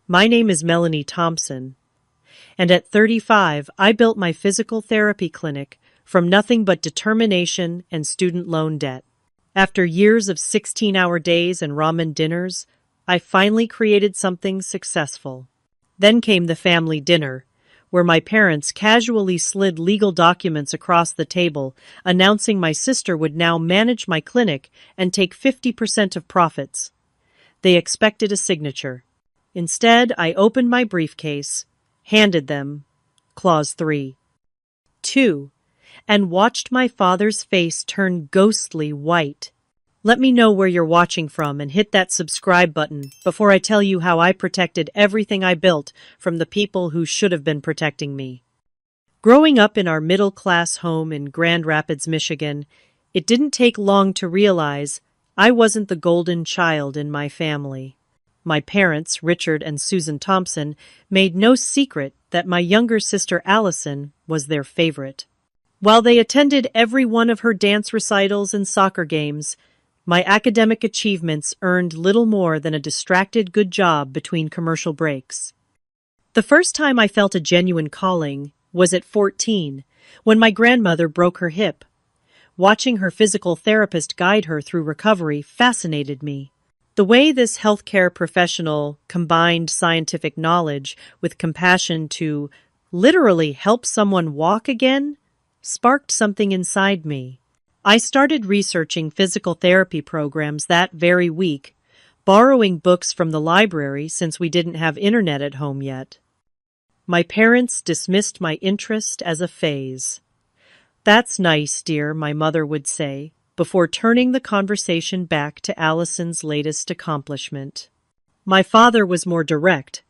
My name is Melanie Thompson, and at 35, I built my physical therapy clinic from nothing but determination and student loan debt. After years of 16-hour days and ramen dinners, I finally created something successful. Then came the family dinner, where my parents casually slid legal documents across the table, announcing my sister would now manage my clinic and take 50% of profits. They expected a signature. Instead, I opened my briefcase, handed them Clause 3. 2. And watched my father's face turn ghostly white. Let me know where you're watching from and hit that subscribe button before I tell you how I protected everything I built from the people who should have been protecting me. Growing up in our middle-class home in Grand Rapids, Michigan, it didn't take long to realize I wasn't the golden child in my family. My parents, Richard and Susan Thompson, made no secret that my younger sister Allison was their favorite. While they attended every one of her dance recitals and soccer games, my academic achievements earned little more than a distracted good job between commercial breaks. The first time I felt a genuine calling was at 14, when my grandmother broke her hip. Watching her physical therapist guide her through recovery fascinated me. The way this healthcare professional combined scientific knowledge with compassion to literally help someone walk again sparked something inside me. I started researching physical therapy programs that very week, borrowing books from the library since we didn't have internet at home yet. My parents dismissed my interest as a phase. "That's nice, dear," my mother would say, before turning the conversation back to Allison's latest accomplishment. My father was more direct.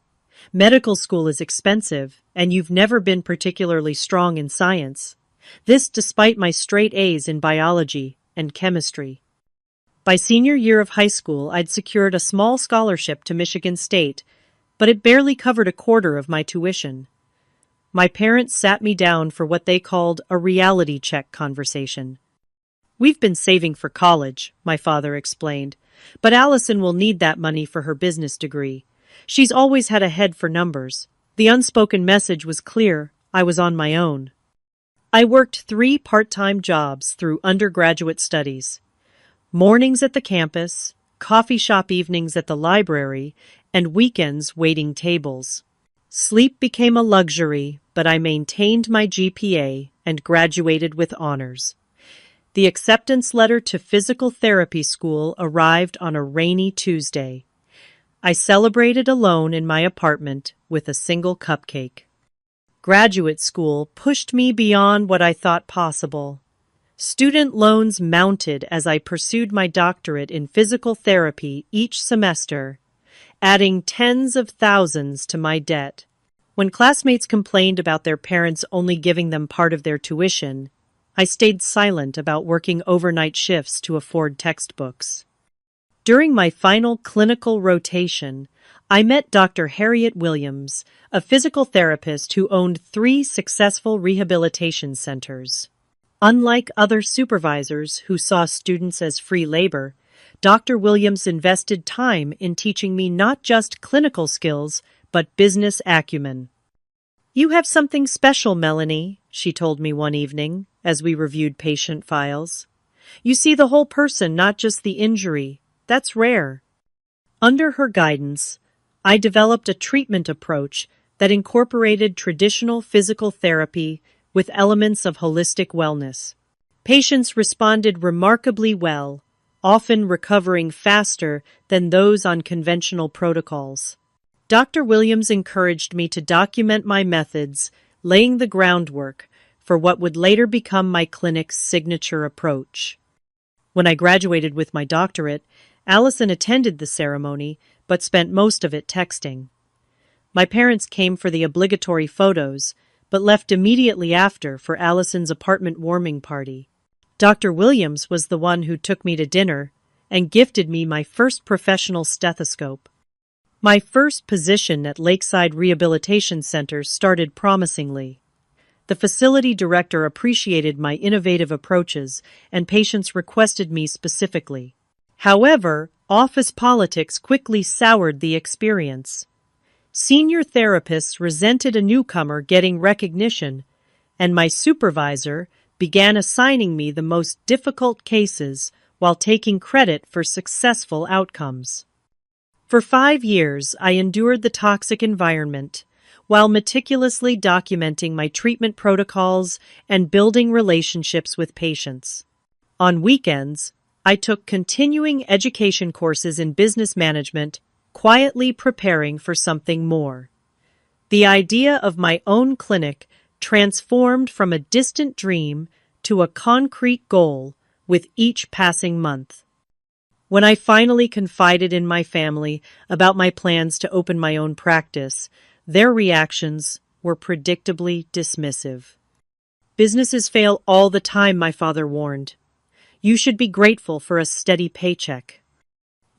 "Medical school is expensive, and you've never been particularly strong in science." This despite my straight A's in biology and chemistry. By senior year of high school, I'd secured a small scholarship to Michigan State, but it barely covered a quarter of my tuition. My parents sat me down for what they called a reality check conversation. "We've been saving for college," my father explained, "but Allison will need that money for her business degree. She's always had a head for numbers." The unspoken message was clear: I was on my own. I worked 3 part-time jobs through undergraduate studies. Mornings at the campus, coffee shop evenings at the library, and weekends waiting tables. Sleep became a luxury, but I maintained my GPA and graduated with honors. The acceptance letter to physical therapy school arrived on a rainy Tuesday. I celebrated alone in my apartment with a single cupcake. Graduate school pushed me beyond what I thought possible. Student loans mounted as I pursued my doctorate in physical therapy each semester, adding tens of thousands to my debt. When classmates complained about their parents only giving them part of their tuition, I stayed silent about working overnight shifts to afford textbooks. During my final clinical rotation, I met Dr. Harriet Williams, a physical therapist who owned 3 successful rehabilitation centers. Unlike other supervisors who saw students as free labor, Dr. Williams invested time in teaching me not just clinical skills, but business acumen. "You have something special, Melanie," she told me one evening as we reviewed patient files. "You see the whole person, not just the injury. That's rare." Under her guidance, I developed a treatment approach that incorporated traditional physical therapy with elements of holistic wellness. Patients responded remarkably well, often recovering faster than those on conventional protocols. Dr. Williams encouraged me to document my methods, laying the groundwork for what would later become my clinic's signature approach. When I graduated with my doctorate, Allison attended the ceremony, but spent most of it texting. My parents came for the obligatory photos, but left immediately after for Allison's apartment warming party. Dr. Williams was the one who took me to dinner and gifted me my first professional stethoscope. My first position at Lakeside Rehabilitation Center started promisingly. The facility director appreciated my innovative approaches, and patients requested me specifically. However, office politics quickly soured the experience. Senior therapists resented a newcomer getting recognition, and my supervisor began assigning me the most difficult cases while taking credit for successful outcomes. For 5 years, I endured the toxic environment while meticulously documenting my treatment protocols and building relationships with patients. On weekends, I took continuing education courses in business management, quietly preparing for something more. The idea of my own clinic transformed from a distant dream to a concrete goal with each passing month. When I finally confided in my family about my plans to open my own practice, their reactions were predictably dismissive. "Businesses fail all the time," my father warned. "You should be grateful for a steady paycheck."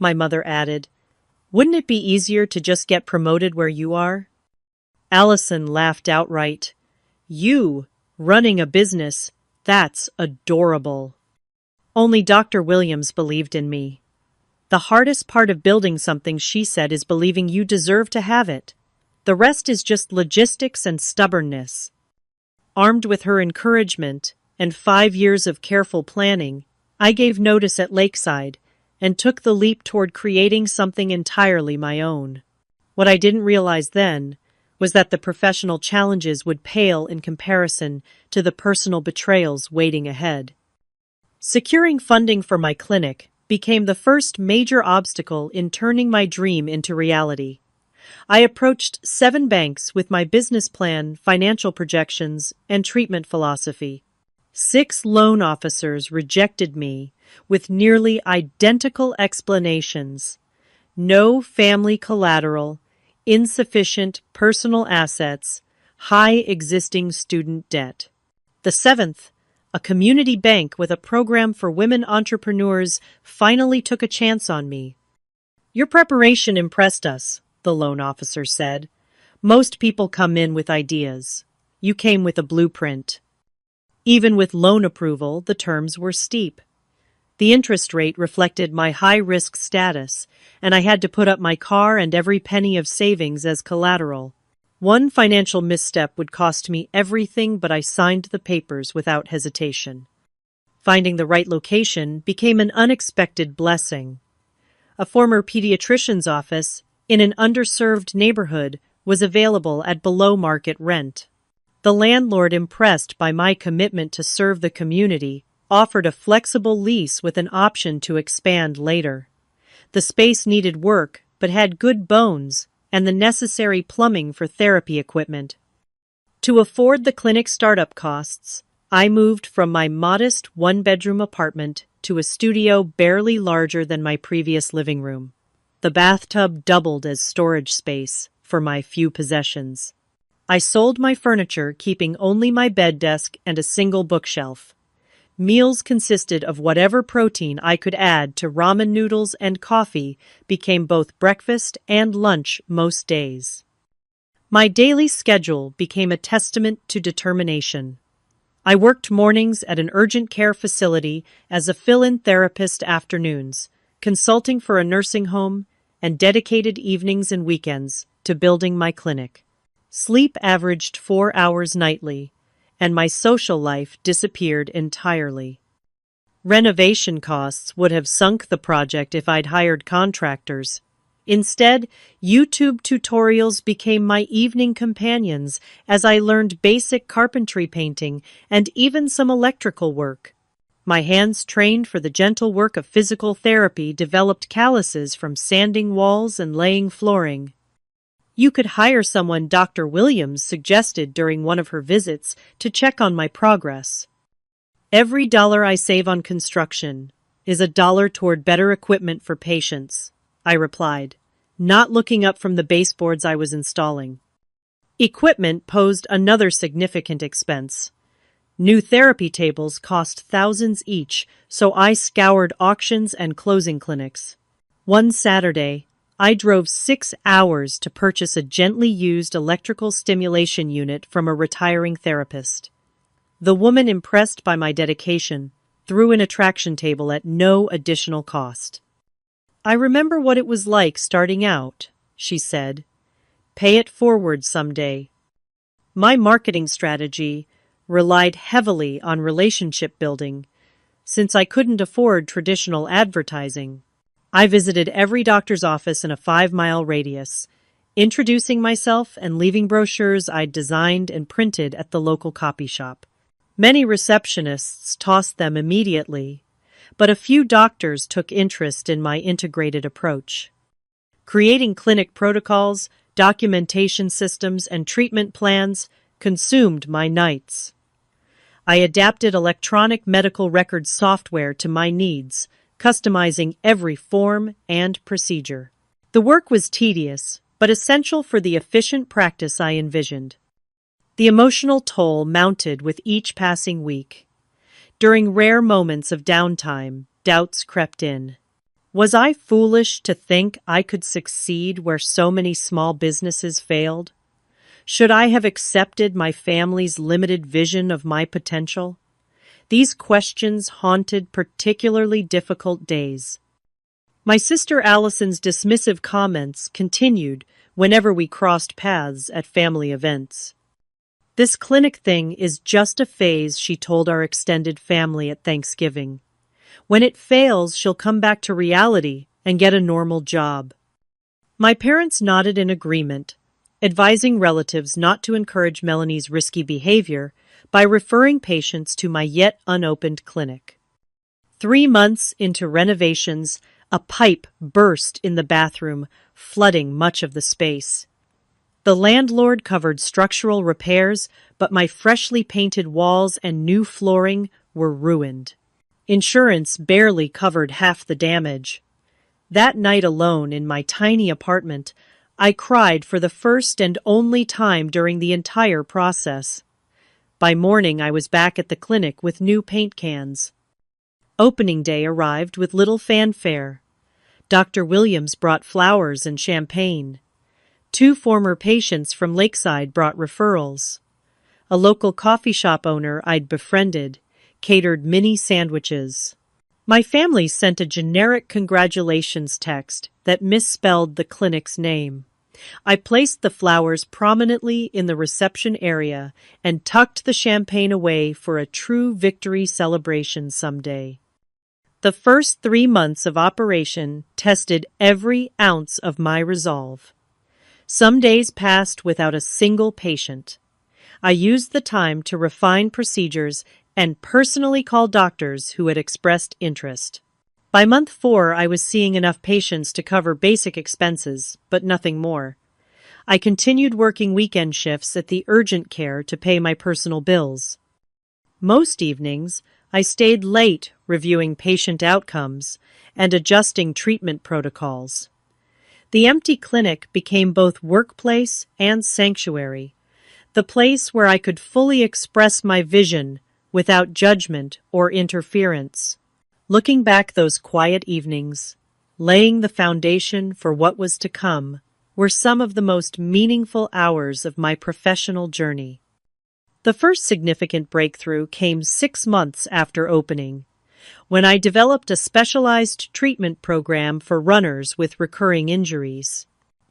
My mother added, "Wouldn't it be easier to just get promoted where you are?" Allison laughed outright. "You, running a business, that's adorable." Only Dr. Williams believed in me. "The hardest part of building something," she said, "is believing you deserve to have it. The rest is just logistics and stubbornness." Armed with her encouragement and 5 years of careful planning, I gave notice at Lakeside and took the leap toward creating something entirely my own. What I didn't realize then was that the professional challenges would pale in comparison to the personal betrayals waiting ahead. Securing funding for my clinic became the first major obstacle in turning my dream into reality. I approached 7 banks with my business plan, financial projections, and treatment philosophy. 6 loan officers rejected me with nearly identical explanations: no family collateral, insufficient personal assets, high existing student debt. The 7th, a community bank with a program for women entrepreneurs, finally took a chance on me. "Your preparation impressed us," the loan officer said. "Most people come in with ideas. You came with a blueprint." Even with loan approval, the terms were steep. The interest rate reflected my high-risk status, and I had to put up my car and every penny of savings as collateral. One financial misstep would cost me everything, but I signed the papers without hesitation. Finding the right location became an unexpected blessing. A former pediatrician's office in an underserved neighborhood was available at below-market rent. The landlord, impressed by my commitment to serve the community, offered a flexible lease with an option to expand later. The space needed work, but had good bones and the necessary plumbing for therapy equipment. To afford the clinic startup costs, I moved from my modest one-bedroom apartment to a studio barely larger than my previous living room. The bathtub doubled as storage space for my few possessions. I sold my furniture, keeping only my bed desk and a single bookshelf. Meals consisted of whatever protein I could add to ramen noodles, and coffee became both breakfast and lunch most days. My daily schedule became a testament to determination. I worked mornings at an urgent care facility as a fill-in therapist, afternoons, consulting for a nursing home, and dedicated evenings and weekends to building my clinic. Sleep averaged 4 hours nightly, and my social life disappeared entirely. Renovation costs would have sunk the project if I'd hired contractors. Instead, YouTube tutorials became my evening companions as I learned basic carpentry, painting, and even some electrical work. My hands, trained for the gentle work of physical therapy, developed calluses from sanding walls and laying flooring. "You could hire someone," Dr. Williams suggested during one of her visits, "to check on my progress." "Every dollar I save on construction is a dollar toward better equipment for patients," I replied, not looking up from the baseboards I was installing. Equipment posed another significant expense. New therapy tables cost thousands each, so I scoured auctions and closing clinics. One Saturday, I drove 6 hours to purchase a gently used electrical stimulation unit from a retiring therapist. The woman, impressed by my dedication, threw in a traction table at no additional cost. "I remember what it was like starting out," she said. Pay it forward someday. My marketing strategy relied heavily on relationship building, since I couldn't afford traditional advertising. I visited every doctor's office in a 5-mile radius, introducing myself and leaving brochures I'd designed and printed at the local copy shop. Many receptionists tossed them immediately, but a few doctors took interest in my integrated approach. Creating clinic protocols, documentation systems, and treatment plans consumed my nights. I adapted electronic medical record software to my needs, customizing every form and procedure. The work was tedious, but essential for the efficient practice I envisioned. The emotional toll mounted with each passing week. During rare moments of downtime, doubts crept in. Was I foolish to think I could succeed where so many small businesses failed? Should I have accepted my family's limited vision of my potential? These questions haunted particularly difficult days. My sister Allison's dismissive comments continued whenever we crossed paths at family events. "This clinic thing is just a phase," she told our extended family at Thanksgiving. "When it fails, she'll come back to reality and get a normal job." My parents nodded in agreement, advising relatives not to encourage Melanie's risky behavior by referring patients to my yet unopened clinic. 3 months into renovations, a pipe burst in the bathroom, flooding much of the space. The landlord covered structural repairs, but my freshly painted walls and new flooring were ruined. Insurance barely covered half the damage. That night alone in my tiny apartment, I cried for the first and only time during the entire process. By morning, I was back at the clinic with new paint cans. Opening day arrived with little fanfare. Dr. Williams brought flowers and champagne. 2 former patients from Lakeside brought referrals. A local coffee shop owner I'd befriended catered mini sandwiches. My family sent a generic congratulations text that misspelled the clinic's name. I placed the flowers prominently in the reception area and tucked the champagne away for a true victory celebration someday. The first 3 months of operation tested every ounce of my resolve. Some days passed without a single patient. I used the time to refine procedures and personally call doctors who had expressed interest. By month 4, I was seeing enough patients to cover basic expenses, but nothing more. I continued working weekend shifts at the urgent care to pay my personal bills. Most evenings, I stayed late reviewing patient outcomes and adjusting treatment protocols. The empty clinic became both workplace and sanctuary, the place where I could fully express my vision without judgment or interference. Looking back those quiet evenings, laying the foundation for what was to come, were some of the most meaningful hours of my professional journey. The first significant breakthrough came 6 months after opening, when I developed a specialized treatment program for runners with recurring injuries.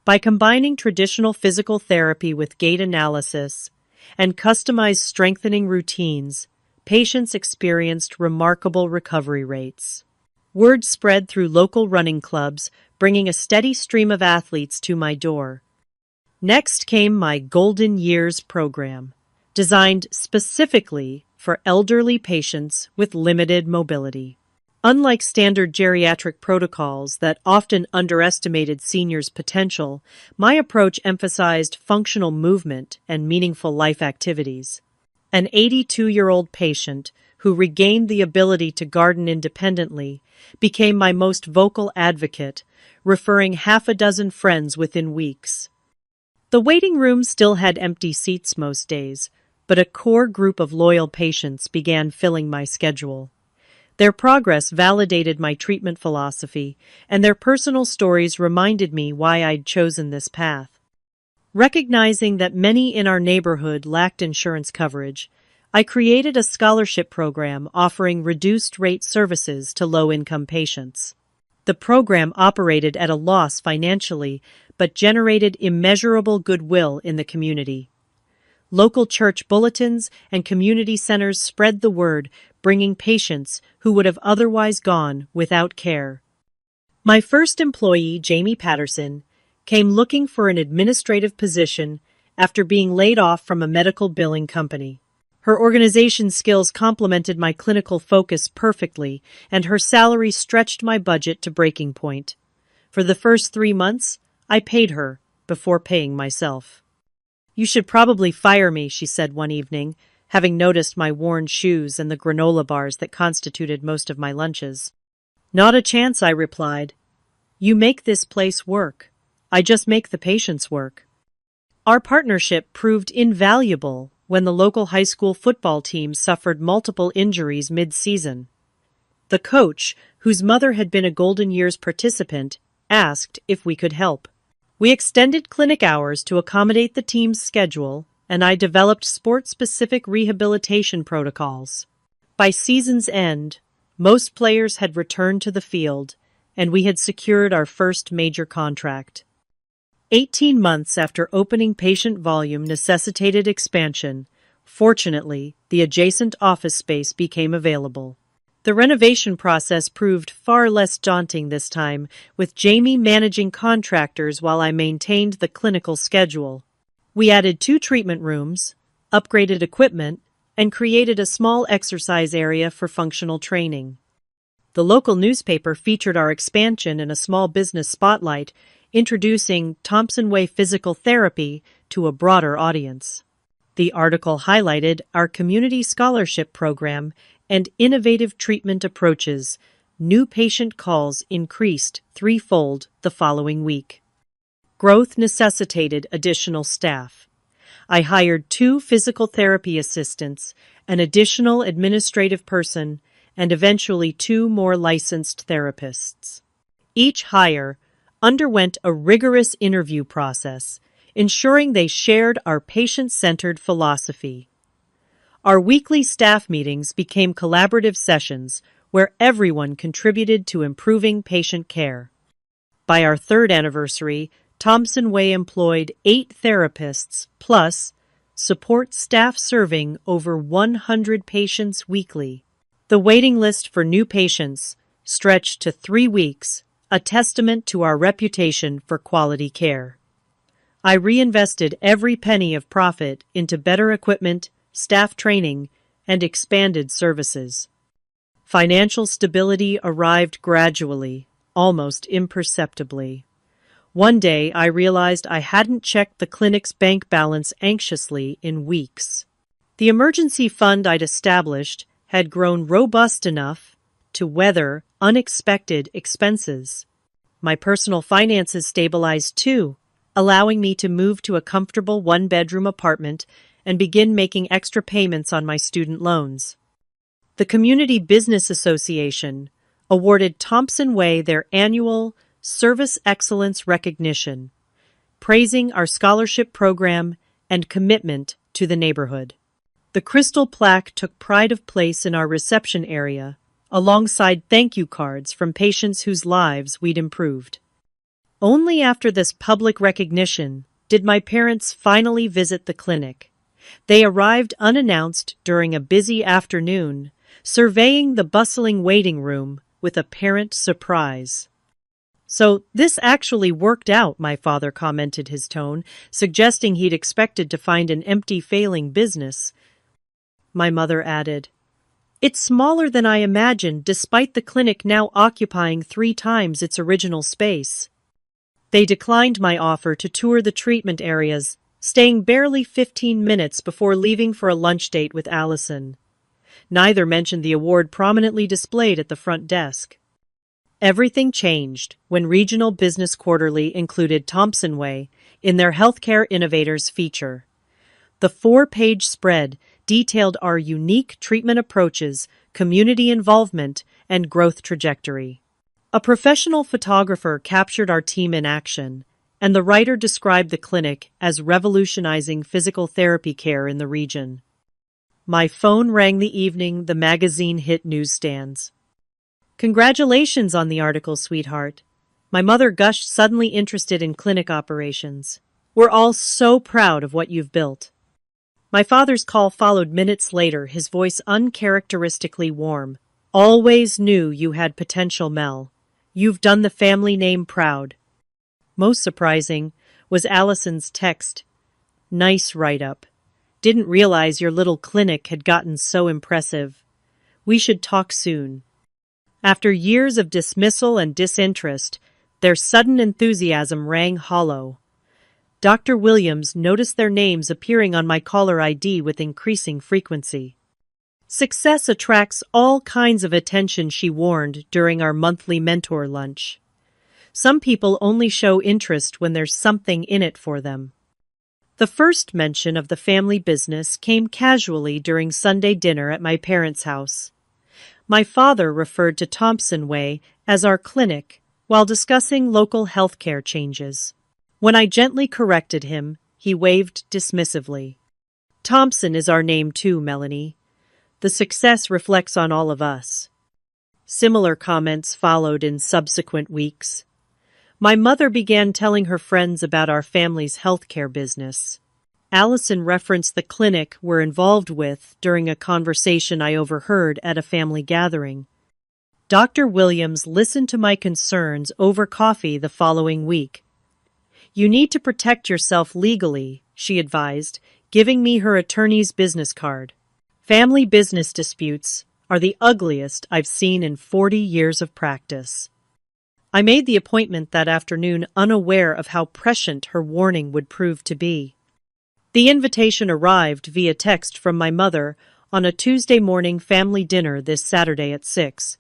By combining traditional physical therapy with gait analysis and customized strengthening routines, patients experienced remarkable recovery rates. Word spread through local running clubs, bringing a steady stream of athletes to my door. Next came my Golden Years program, designed specifically for elderly patients with limited mobility. Unlike standard geriatric protocols that often underestimated seniors' potential, my approach emphasized functional movement and meaningful life activities. An 82-year-old patient who regained the ability to garden independently became my most vocal advocate, referring half a dozen friends within weeks. The waiting room still had empty seats most days, but a core group of loyal patients began filling my schedule. Their progress validated my treatment philosophy, and their personal stories reminded me why I'd chosen this path. Recognizing that many in our neighborhood lacked insurance coverage, I created a scholarship program offering reduced-rate services to low-income patients. The program operated at a loss financially, but generated immeasurable goodwill in the community. Local church bulletins and community centers spread the word, bringing patients who would have otherwise gone without care. My first employee, Jamie Patterson, came looking for an administrative position after being laid off from a medical billing company. Her organization skills complemented my clinical focus perfectly, and her salary stretched my budget to breaking point. For the first 3 months, I paid her before paying myself. "You should probably fire me," she said one evening, having noticed my worn shoes and the granola bars that constituted most of my lunches. "Not a chance," I replied. "You make this place work. I just make the patients work." Our partnership proved invaluable when the local high school football team suffered multiple injuries mid-season. The coach, whose mother had been a Golden Years participant, asked if we could help. We extended clinic hours to accommodate the team's schedule, and I developed sport-specific rehabilitation protocols. By season's end, most players had returned to the field, and we had secured our first major contract. 18 months after opening, patient volume necessitated expansion. Fortunately, the adjacent office space became available. The renovation process proved far less daunting this time, with Jamie managing contractors while I maintained the clinical schedule. We added 2 treatment rooms, upgraded equipment, and created a small exercise area for functional training. The local newspaper featured our expansion in a small business spotlight, introducing Thompson Way Physical Therapy to a broader audience. The article highlighted our community scholarship program and innovative treatment approaches. New patient calls increased 3-fold the following week. Growth necessitated additional staff. I hired 2 physical therapy assistants, an additional administrative person, and eventually 2 more licensed therapists. Each hire underwent a rigorous interview process, ensuring they shared our patient-centered philosophy. Our weekly staff meetings became collaborative sessions where everyone contributed to improving patient care. By our 3rd anniversary, Thompson Way employed 8 therapists plus support staff serving over 100 patients weekly. The waiting list for new patients stretched to 3 weeks, a testament to our reputation for quality care. I reinvested every penny of profit into better equipment, staff training, and expanded services. Financial stability arrived gradually, almost imperceptibly. One day I realized I hadn't checked the clinic's bank balance anxiously in weeks. The emergency fund I'd established had grown robust enough to weather unexpected expenses. My personal finances stabilized too, allowing me to move to a comfortable 1-bedroom apartment and begin making extra payments on my student loans. The Community Business Association awarded Thompson Way their annual Service Excellence Recognition, praising our scholarship program and commitment to the neighborhood. The crystal plaque took pride of place in our reception area, alongside thank you cards from patients whose lives we'd improved. Only after this public recognition did my parents finally visit the clinic. They arrived unannounced during a busy afternoon, surveying the bustling waiting room with apparent surprise. "So this actually worked out," my father commented, his tone suggesting he'd expected to find an empty, failing business. My mother added, "It's smaller than I imagined, despite the clinic now occupying 3 times its original space." They declined my offer to tour the treatment areas, staying barely 15 minutes before leaving for a lunch date with Allison. Neither mentioned the award prominently displayed at the front desk. Everything changed when Regional Business Quarterly included Thompson Way in their Healthcare Innovators feature. The 4-page spread detailed our unique treatment approaches, community involvement, and growth trajectory. A professional photographer captured our team in action, and the writer described the clinic as revolutionizing physical therapy care in the region. My phone rang the evening the magazine hit newsstands. Congratulations on the article, sweetheart. My mother gushed, suddenly interested in clinic operations. We're all so proud of what you've built. My father's call followed minutes later, his voice uncharacteristically warm. Always knew you had potential, Mel. You've done the family name proud. Most surprising was Allison's text. Nice write-up. Didn't realize your little clinic had gotten so impressive. We should talk soon. After years of dismissal and disinterest, their sudden enthusiasm rang hollow. Dr. Williams noticed their names appearing on my caller ID with increasing frequency. Success attracts all kinds of attention, she warned during our monthly mentor lunch. Some people only show interest when there's something in it for them. The first mention of the family business came casually during Sunday dinner at my parents' house. My father referred to Thompson Way as our clinic while discussing local healthcare changes. When I gently corrected him, he waved dismissively. Thompson is our name too, Melanie. The success reflects on all of us. Similar comments followed in subsequent weeks. My mother began telling her friends about our family's healthcare business. Allison referenced the clinic we're involved with during a conversation I overheard at a family gathering. Dr. Williams listened to my concerns over coffee the following week. You need to protect yourself legally, she advised, giving me her attorney's business card. Family business disputes are the ugliest I've seen in 40 years of practice. I made the appointment that afternoon unaware of how prescient her warning would prove to be. The invitation arrived via text from my mother on a Tuesday morning family dinner this Saturday at 6.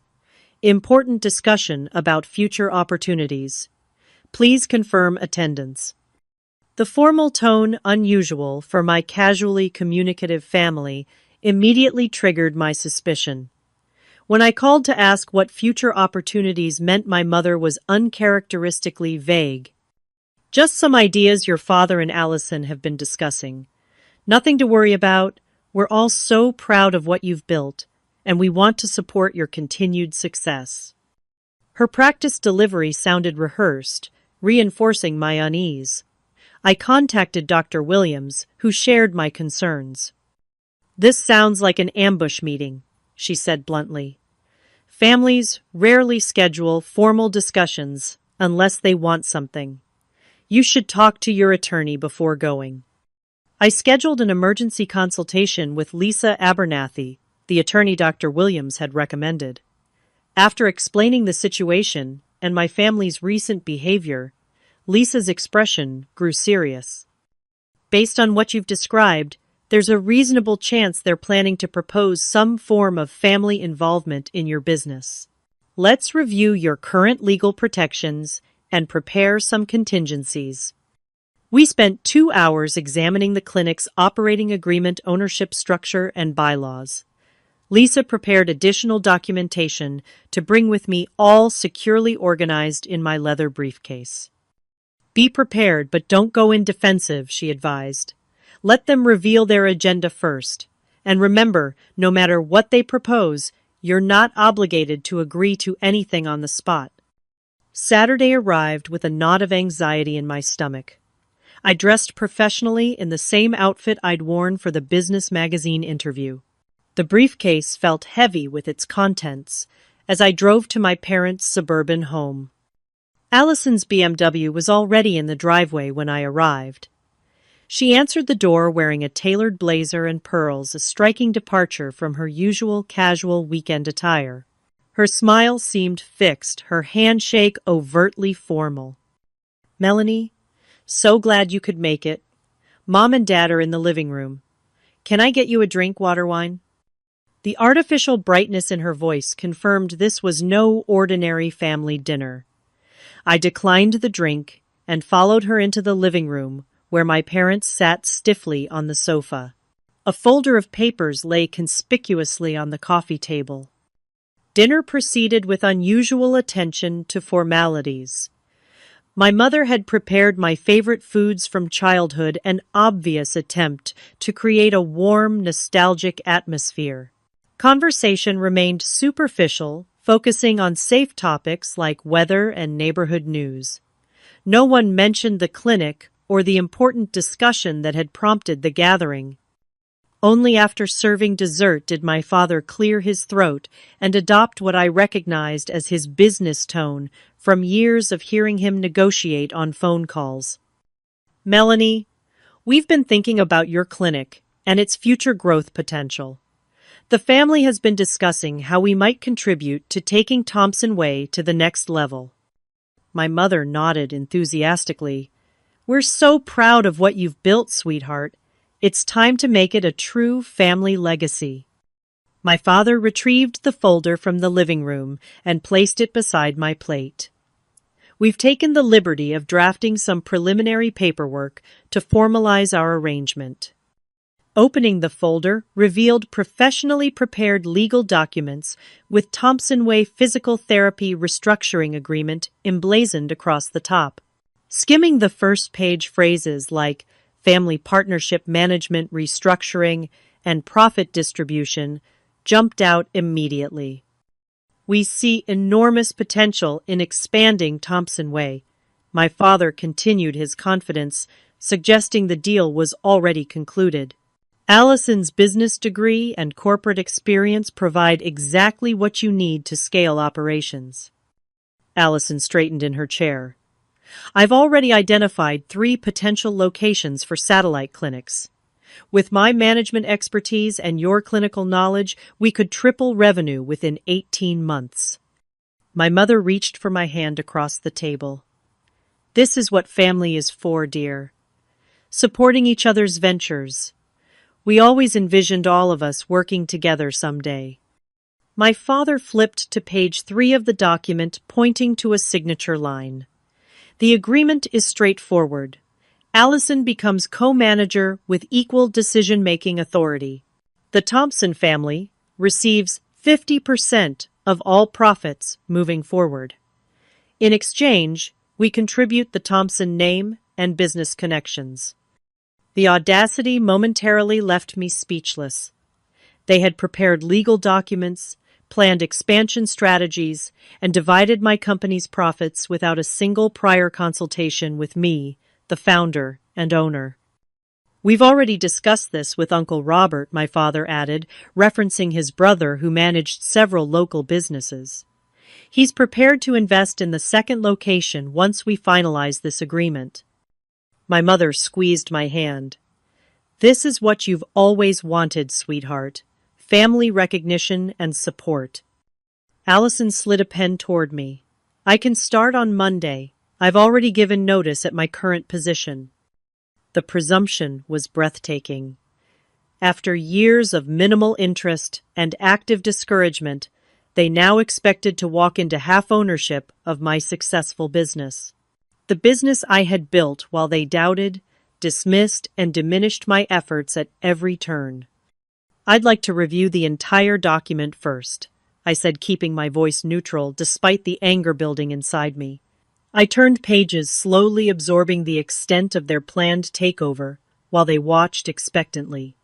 Important discussion about future opportunities. Please confirm attendance. The formal tone, unusual for my casually communicative family, immediately triggered my suspicion. When I called to ask what future opportunities meant, my mother was uncharacteristically vague. Just some ideas your father and Allison have been discussing. Nothing to worry about. We're all so proud of what you've built, and we want to support your continued success. Her practice delivery sounded rehearsed, reinforcing my unease. I contacted Dr. Williams, who shared my concerns. This sounds like an ambush meeting, she said bluntly. Families rarely schedule formal discussions unless they want something. You should talk to your attorney before going. I scheduled an emergency consultation with Lisa Abernathy, the attorney Dr. Williams had recommended. After explaining the situation and my family's recent behavior, Lisa's expression grew serious. Based on what you've described, there's a reasonable chance they're planning to propose some form of family involvement in your business. Let's review your current legal protections and prepare some contingencies. We spent 2 hours examining the clinic's operating agreement, ownership structure, and bylaws. Lisa prepared additional documentation to bring with me, all securely organized in my leather briefcase. Be prepared, but don't go in defensive, she advised. Let them reveal their agenda first. And remember, no matter what they propose, you're not obligated to agree to anything on the spot. Saturday arrived with a knot of anxiety in my stomach. I dressed professionally in the same outfit I'd worn for the business magazine interview. The briefcase felt heavy with its contents as I drove to my parents' suburban home. Allison's BMW was already in the driveway when I arrived. She answered the door wearing a tailored blazer and pearls, a striking departure from her usual casual weekend attire. Her smile seemed fixed, her handshake overtly formal. Melanie, so glad you could make it. Mom and Dad are in the living room. Can I get you a drink, water, wine? The artificial brightness in her voice confirmed this was no ordinary family dinner. I declined the drink and followed her into the living room, where my parents sat stiffly on the sofa. A folder of papers lay conspicuously on the coffee table. Dinner proceeded with unusual attention to formalities. My mother had prepared my favorite foods from childhood, an obvious attempt to create a warm, nostalgic atmosphere. Conversation remained superficial, focusing on safe topics like weather and neighborhood news. No one mentioned the clinic or the important discussion that had prompted the gathering. Only after serving dessert did my father clear his throat and adopt what I recognized as his business tone from years of hearing him negotiate on phone calls. Melanie, we've been thinking about your clinic and its future growth potential. The family has been discussing how we might contribute to taking Thompson Way to the next level. My mother nodded enthusiastically. We're so proud of what you've built, sweetheart. It's time to make it a true family legacy. My father retrieved the folder from the living room and placed it beside my plate. We've taken the liberty of drafting some preliminary paperwork to formalize our arrangement. Opening the folder revealed professionally prepared legal documents with Thompson Way Physical Therapy Restructuring Agreement emblazoned across the top. Skimming the first page, phrases like family partnership management restructuring and profit distribution jumped out immediately. We see enormous potential in expanding Thompson Way. My father continued his confidence, suggesting the deal was already concluded. Allison's business degree and corporate experience provide exactly what you need to scale operations. Allison straightened in her chair. I've already identified 3 potential locations for satellite clinics. With my management expertise and your clinical knowledge, we could triple revenue within 18 months. My mother reached for my hand across the table. This is what family is for, dear. Supporting each other's ventures. We always envisioned all of us working together someday. My father flipped to page 3 of the document, pointing to a signature line. The agreement is straightforward. Allison becomes co-manager with equal decision-making authority. The Thompson family receives 50% of all profits moving forward. In exchange, we contribute the Thompson name and business connections. The audacity momentarily left me speechless. They had prepared legal documents, planned expansion strategies, and divided my company's profits without a single prior consultation with me, the founder and owner. We've already discussed this with Uncle Robert, my father added, referencing his brother who managed several local businesses. He's prepared to invest in the second location once we finalize this agreement. My mother squeezed my hand. This is what you've always wanted, sweetheart. Family recognition and support. Allison slid a pen toward me. I can start on Monday. I've already given notice at my current position. The presumption was breathtaking. After years of minimal interest and active discouragement, they now expected to walk into half ownership of my successful business. The business I had built while they doubted, dismissed, and diminished my efforts at every turn. I'd like to review the entire document first, I said, keeping my voice neutral despite the anger building inside me. I turned pages, slowly absorbing the extent of their planned takeover while they watched expectantly.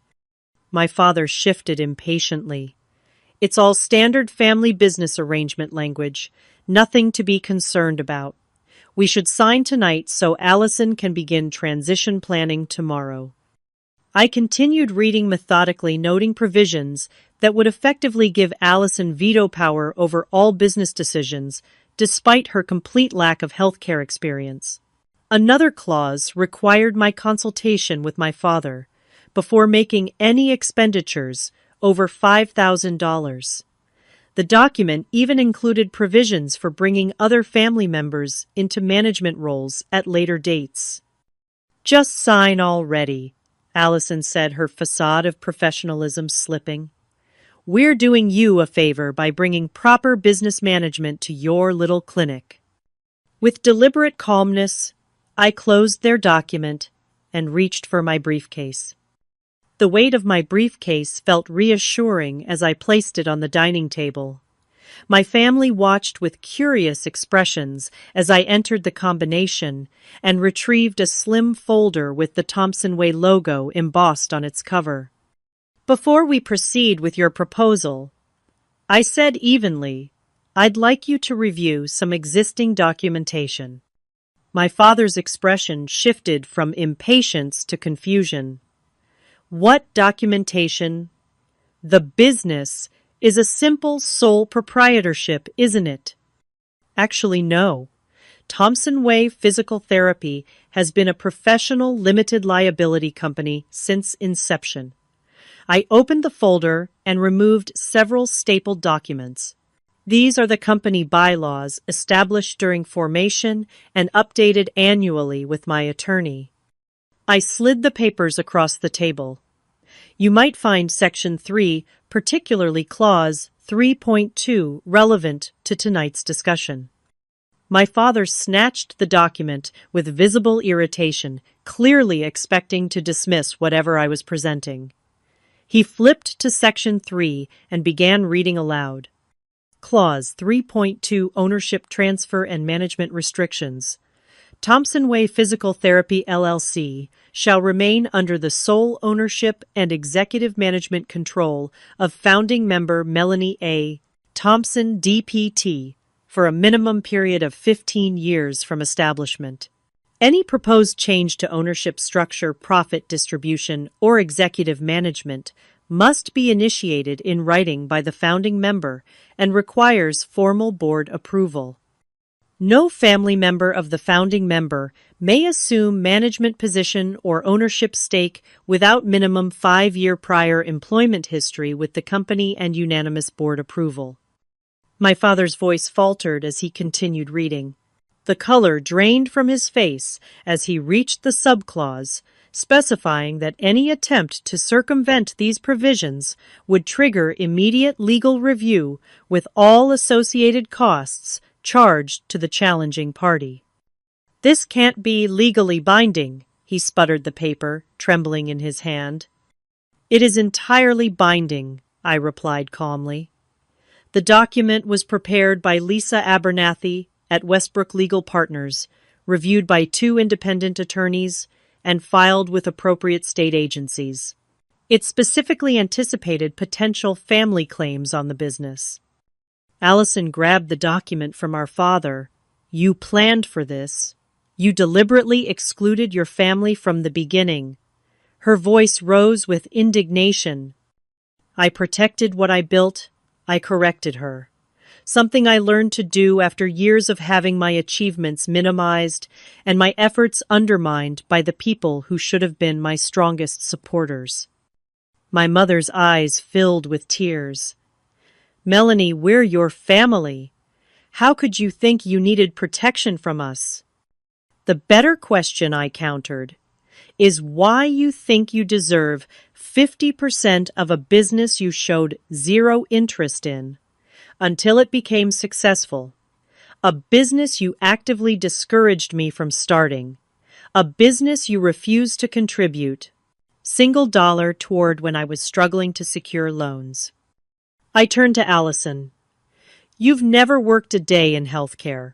My father shifted impatiently. It's all standard family business arrangement language, nothing to be concerned about. We should sign tonight so Allison can begin transition planning tomorrow. I continued reading methodically, noting provisions that would effectively give Allison veto power over all business decisions, despite her complete lack of healthcare experience. Another clause required my consultation with my father before making any expenditures over $5,000. The document even included provisions for bringing other family members into management roles at later dates. Just sign already, Allison said, her facade of professionalism slipping. We're doing you a favor by bringing proper business management to your little clinic. With deliberate calmness, I closed their document and reached for my briefcase. The weight of my briefcase felt reassuring as I placed it on the dining table. My family watched with curious expressions as I entered the combination and retrieved a slim folder with the Thompson Way logo embossed on its cover. Before we proceed with your proposal, I said evenly, I'd like you to review some existing documentation. My father's expression shifted from impatience to confusion. What documentation? The business is a simple sole proprietorship, isn't it? Actually, no. Thompson Way Physical Therapy has been a professional limited liability company since inception. I opened the folder and removed several stapled documents. These are the company bylaws established during formation and updated annually with my attorney. I slid the papers across the table. You might find Section 3, particularly Clause 3.2, relevant to tonight's discussion. My father snatched the document with visible irritation, clearly expecting to dismiss whatever I was presenting. He flipped to Section 3 and began reading aloud. Clause 3.2 Ownership Transfer and Management Restrictions. Thompson Way Physical Therapy LLC shall remain under the sole ownership and executive management control of founding member Melanie A. Thompson, DPT, for a minimum period of 15 years from establishment. Any proposed change to ownership structure, profit distribution, or executive management must be initiated in writing by the founding member and requires formal board approval. No family member of the founding member may assume management position or ownership stake without minimum 5-year prior employment history with the company and unanimous board approval. My father's voice faltered as he continued reading. The color drained from his face as he reached the subclause, specifying that any attempt to circumvent these provisions would trigger immediate legal review with all associated costs charged to the challenging party. This can't be legally binding, he sputtered the paper, trembling in his hand. It is entirely binding, I replied calmly. The document was prepared by Lisa Abernathy at Westbrook Legal Partners, reviewed by 2 independent attorneys, and filed with appropriate state agencies. It specifically anticipated potential family claims on the business. Allison grabbed the document from our father. You planned for this. You deliberately excluded your family from the beginning. Her voice rose with indignation. I protected what I built. I corrected her. Something I learned to do after years of having my achievements minimized and my efforts undermined by the people who should have been my strongest supporters. My mother's eyes filled with tears. Melanie, we're your family. How could you think you needed protection from us? The better question, I countered, is why you think you deserve 50% of a business you showed zero interest in until it became successful, a business you actively discouraged me from starting, a business you refused to contribute, single dollar toward when I was struggling to secure loans. I turned to Allison. You've never worked a day in healthcare.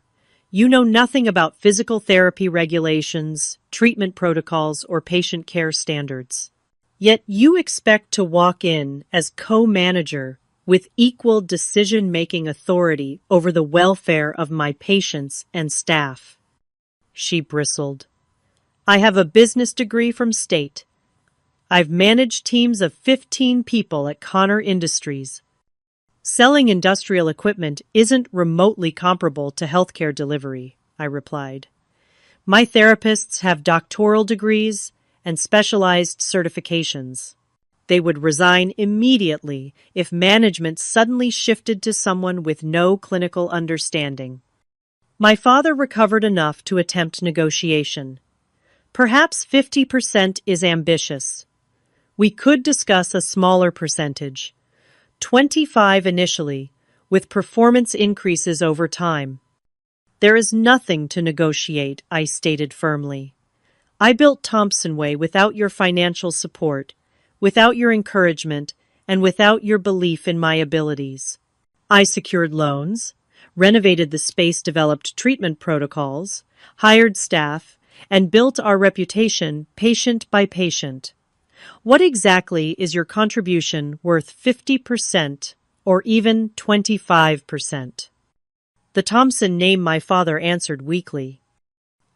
You know nothing about physical therapy regulations, treatment protocols, or patient care standards. Yet you expect to walk in as co-manager with equal decision-making authority over the welfare of my patients and staff. She bristled. I have a business degree from state. I've managed teams of 15 people at Connor Industries. Selling industrial equipment isn't remotely comparable to healthcare delivery, I replied. My therapists have doctoral degrees and specialized certifications. They would resign immediately if management suddenly shifted to someone with no clinical understanding. My father recovered enough to attempt negotiation. Perhaps 50% is ambitious. We could discuss a smaller percentage, 25 initially, with performance increases over time. There is nothing to negotiate, I stated firmly. I built Thompson Way without your financial support, without your encouragement, and without your belief in my abilities. I secured loans, renovated the space, developed treatment protocols, hired staff, and built our reputation patient by patient. What exactly is your contribution worth 50% or even 25%? The Thompson name my father answered weakly.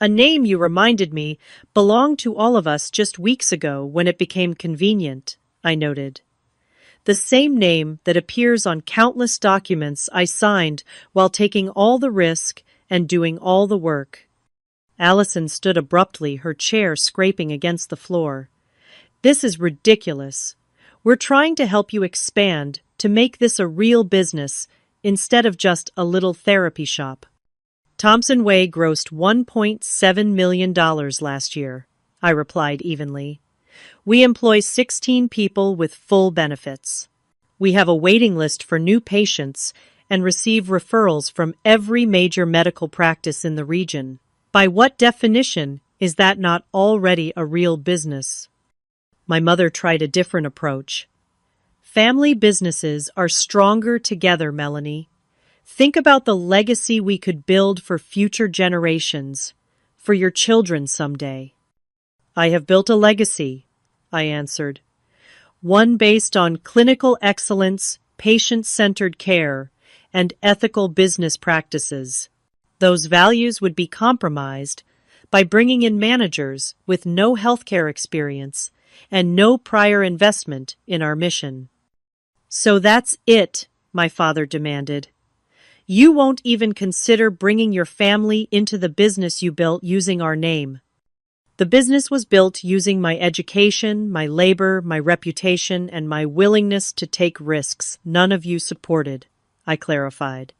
A name, you reminded me, belonged to all of us just weeks ago when it became convenient, I noted. The same name that appears on countless documents I signed while taking all the risk and doing all the work. Allison stood abruptly, her chair scraping against the floor. This is ridiculous. We're trying to help you expand, to make this a real business, instead of just a little therapy shop. Thompson Way grossed $1.7 million last year, I replied evenly. We employ 16 people with full benefits. We have a waiting list for new patients and receive referrals from every major medical practice in the region. By what definition is that not already a real business? My mother tried a different approach. Family businesses are stronger together, Melanie. Think about the legacy we could build for future generations, for your children someday. I have built a legacy, I answered. One based on clinical excellence, patient-centered care, and ethical business practices. Those values would be compromised by bringing in managers with no healthcare experience and no prior investment in our mission. So that's it, my father demanded. You won't even consider bringing your family into the business you built using our name. The business was built using my education, my labor, my reputation, and my willingness to take risks none of you supported, I clarified.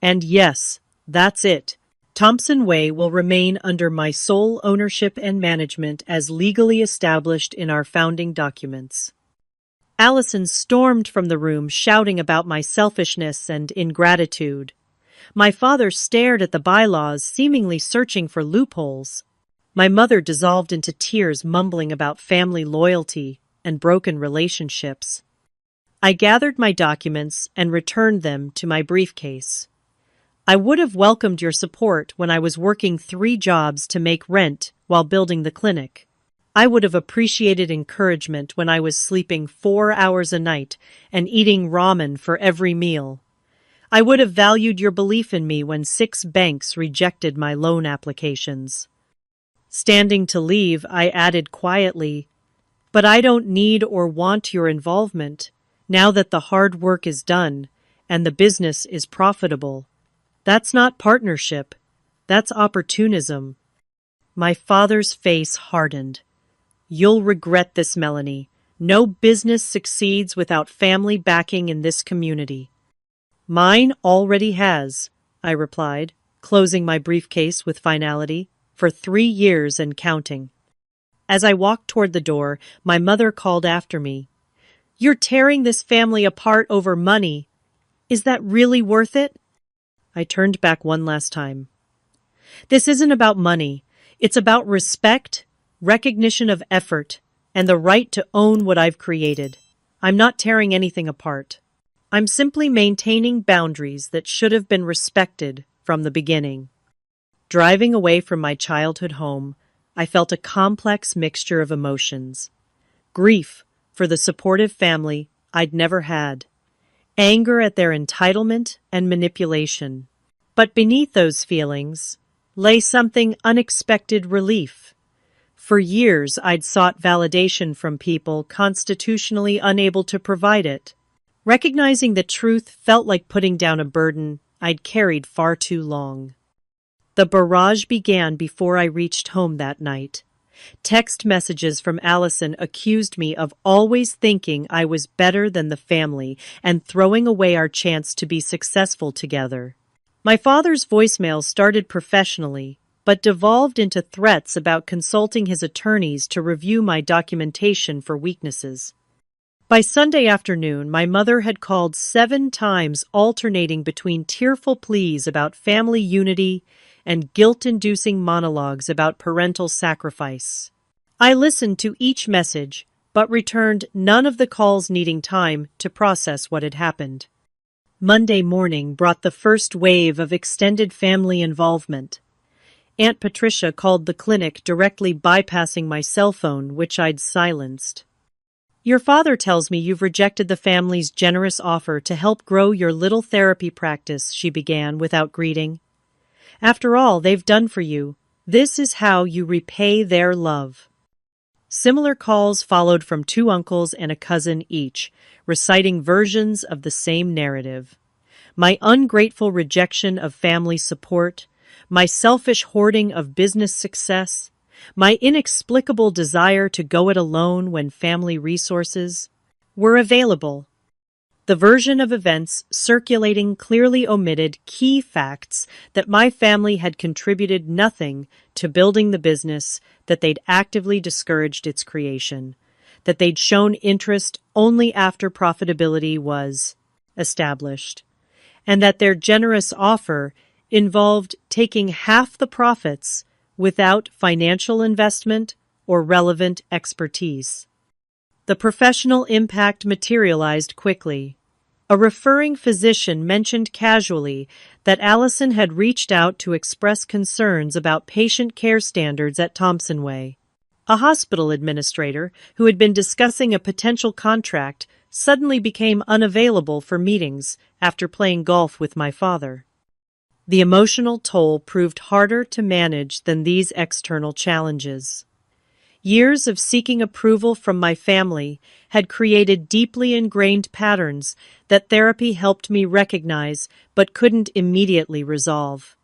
And yes, that's it. Thompson Way will remain under my sole ownership and management as legally established in our founding documents. Allison stormed from the room, shouting about my selfishness and ingratitude. My father stared at the bylaws, seemingly searching for loopholes. My mother dissolved into tears, mumbling about family loyalty and broken relationships. I gathered my documents and returned them to my briefcase. I would have welcomed your support when I was working 3 jobs to make rent while building the clinic. I would have appreciated encouragement when I was sleeping 4 hours a night and eating ramen for every meal. I would have valued your belief in me when 6 banks rejected my loan applications. Standing to leave, I added quietly, "But I don't need or want your involvement, now that the hard work is done and the business is profitable. That's not partnership, that's opportunism." My father's face hardened. "You'll regret this, Melanie. No business succeeds without family backing in this community." "Mine already has," I replied, closing my briefcase with finality, "for 3 years and counting." As I walked toward the door, my mother called after me. "You're tearing this family apart over money. Is that really worth it?" I turned back one last time. "This isn't about money. It's about respect, recognition of effort, and the right to own what I've created. I'm not tearing anything apart. I'm simply maintaining boundaries that should have been respected from the beginning." Driving away from my childhood home, I felt a complex mixture of emotions. Grief for the supportive family I'd never had. Anger at their entitlement and manipulation. But beneath those feelings lay something unexpected relief. For years, I'd sought validation from people constitutionally unable to provide it. Recognizing the truth felt like putting down a burden I'd carried far too long. The barrage began before I reached home that night. Text messages from Allison accused me of always thinking I was better than the family and throwing away our chance to be successful together. My father's voicemail started professionally, but devolved into threats about consulting his attorneys to review my documentation for weaknesses. By Sunday afternoon, my mother had called 7 times, alternating between tearful pleas about family unity and guilt-inducing monologues about parental sacrifice. I listened to each message, but returned none of the calls, needing time to process what had happened. Monday morning brought the first wave of extended family involvement. Aunt Patricia called the clinic, directly bypassing my cell phone, which I'd silenced. Your father tells me you've rejected the family's generous offer to help grow your little therapy practice, she began without greeting. After all they've done for you, this is how you repay their love. Similar calls followed from two uncles and a cousin each, reciting versions of the same narrative. My ungrateful rejection of family support, my selfish hoarding of business success, my inexplicable desire to go it alone when family resources were available. The version of events circulating clearly omitted key facts that my family had contributed nothing to building the business, that they'd actively discouraged its creation, that they'd shown interest only after profitability was established, and that their generous offer involved taking half the profits without financial investment or relevant expertise. The professional impact materialized quickly. A referring physician mentioned casually that Allison had reached out to express concerns about patient care standards at Thompson Way. A hospital administrator who had been discussing a potential contract suddenly became unavailable for meetings after playing golf with my father. The emotional toll proved harder to manage than these external challenges. Years of seeking approval from my family had created deeply ingrained patterns that therapy helped me recognize but couldn't immediately resolve.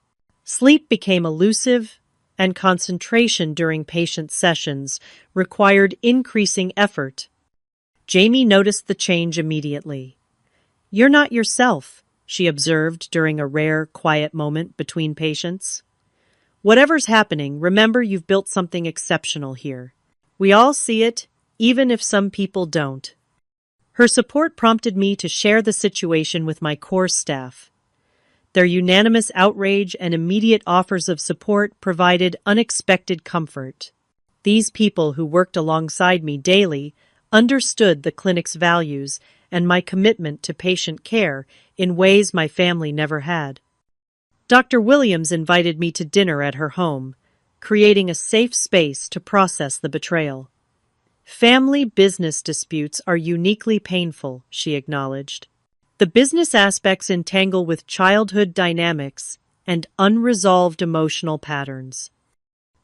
Sleep became elusive, and concentration during patient sessions required increasing effort. Jamie noticed the change immediately. "You're not yourself," she observed during a rare, quiet moment between patients. "Whatever's happening, remember you've built something exceptional here. We all see it, even if some people don't." Her support prompted me to share the situation with my core staff. Their unanimous outrage and immediate offers of support provided unexpected comfort. These people who worked alongside me daily understood the clinic's values and my commitment to patient care in ways my family never had. Dr. Williams invited me to dinner at her home, creating a safe space to process the betrayal. "Family business disputes are uniquely painful," she acknowledged. "The business aspects entangle with childhood dynamics and unresolved emotional patterns."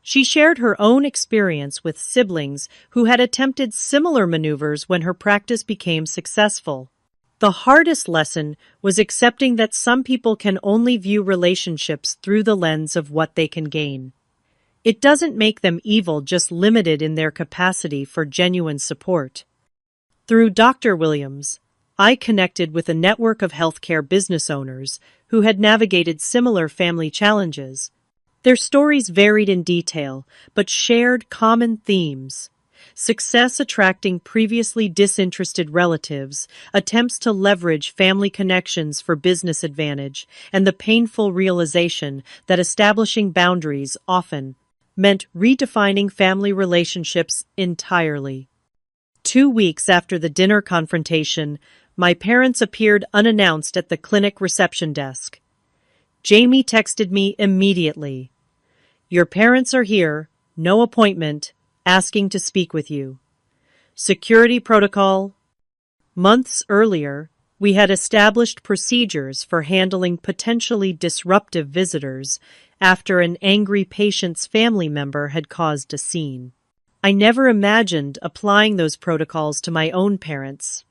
She shared her own experience with siblings who had attempted similar maneuvers when her practice became successful. The hardest lesson was accepting that some people can only view relationships through the lens of what they can gain. It doesn't make them evil, just limited in their capacity for genuine support. Through Dr. Williams, I connected with a network of healthcare business owners who had navigated similar family challenges. Their stories varied in detail, but shared common themes: success attracting previously disinterested relatives, attempts to leverage family connections for business advantage, and the painful realization that establishing boundaries often meant redefining family relationships entirely. 2 weeks after the dinner confrontation, my parents appeared unannounced at the clinic reception desk. Jamie texted me immediately. "Your parents are here, no appointment, asking to speak with you. Security protocol." Months earlier, we had established procedures for handling potentially disruptive visitors after an angry patient's family member had caused a scene. I never imagined applying those protocols to my own parents,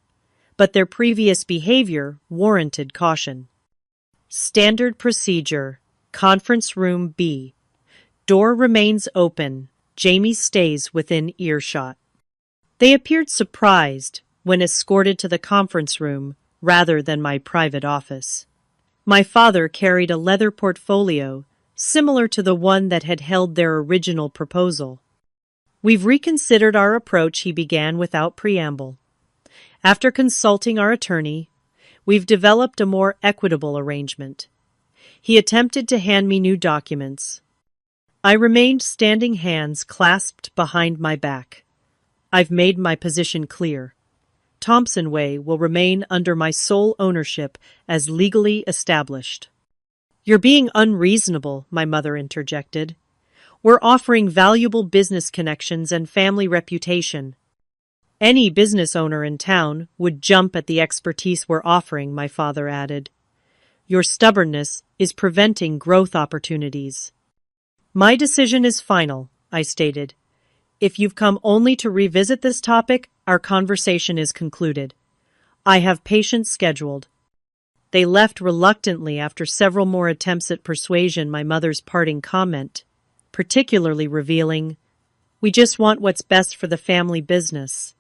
but their previous behavior warranted caution. Standard procedure: Conference Room B. Door remains open. Jamie stays within earshot. They appeared surprised when escorted to the conference room rather than my private office. My father carried a leather portfolio similar to the one that had held their original proposal. "We've reconsidered our approach," he began without preamble. "After consulting our attorney, we've developed a more equitable arrangement." He attempted to hand me new documents. I remained standing, hands clasped behind my back. "I've made my position clear. Thompson Way will remain under my sole ownership as legally established." "You're being unreasonable," my mother interjected. "We're offering valuable business connections and family reputation." Any business owner in town would jump at the expertise we're offering, my father added. Your stubbornness is preventing growth opportunities. My decision is final, I stated. If you've come only to revisit this topic, our conversation is concluded. I have patients scheduled. They left reluctantly after several more attempts at persuasion, my mother's parting comment, particularly revealing, "We just want what's best for the family business."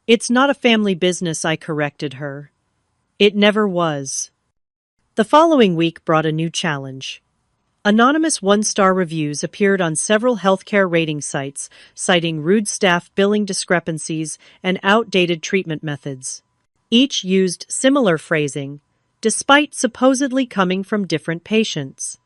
It's not a family business, I corrected her. It never was. The following week brought a new challenge. Anonymous one-star reviews appeared on several healthcare rating sites, citing rude staff billing discrepancies and outdated treatment methods. Each used similar phrasing, despite supposedly coming from different patients.